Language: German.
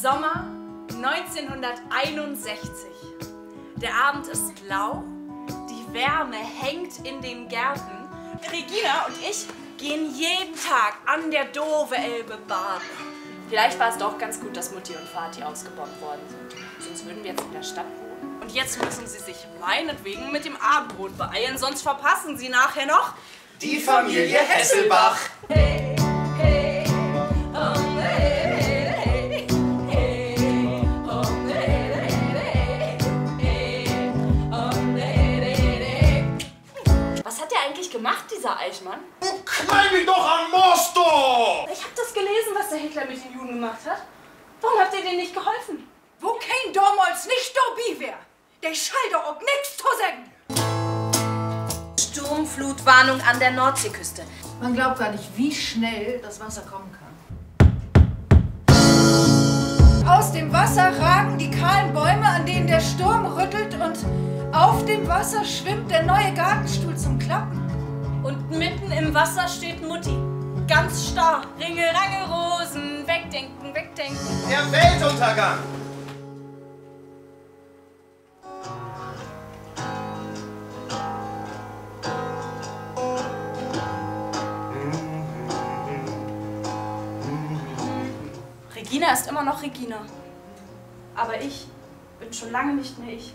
Sommer 1961. Der Abend ist lau, die Wärme hängt in den Gärten. Regina und ich gehen jeden Tag an der Dove-Elbe baden. Vielleicht war es doch ganz gut, dass Mutti und Vati ausgebombt worden sind. Sonst würden wir jetzt in der Stadt wohnen. Und jetzt müssen sie sich meinetwegen mit dem Abendbrot beeilen, sonst verpassen sie nachher noch die Familie Hesselbach. Hey, hey, oh, hey, hey, hey, oh, hey, hey, hey, oh, hey, hey. Was hat der eigentlich gemacht, dieser Eichmann? Du knall mich doch an Mosto! Ich hab das gelesen, was der Hitler mit den Juden gemacht hat. Warum habt ihr denen nicht geholfen? Wo kein damals nicht dabei wär, der schall doch ob nix zu sagen. Sturmflutwarnung an der Nordseeküste. Man glaubt gar nicht, wie schnell das Wasser kommen kann. Aus dem Wasser ragen die kahlen Bäume, an denen der Sturm rüttelt, und auf dem Wasser schwimmt der neue Gartenstuhl zum Klappen. Und mitten im Wasser steht Mutti. Ganz starr. Ringe, Range, Rosen. Wegdenken, wegdenken. Der Weltuntergang! Regina ist immer noch Regina. Aber ich bin schon lange nicht mehr ich.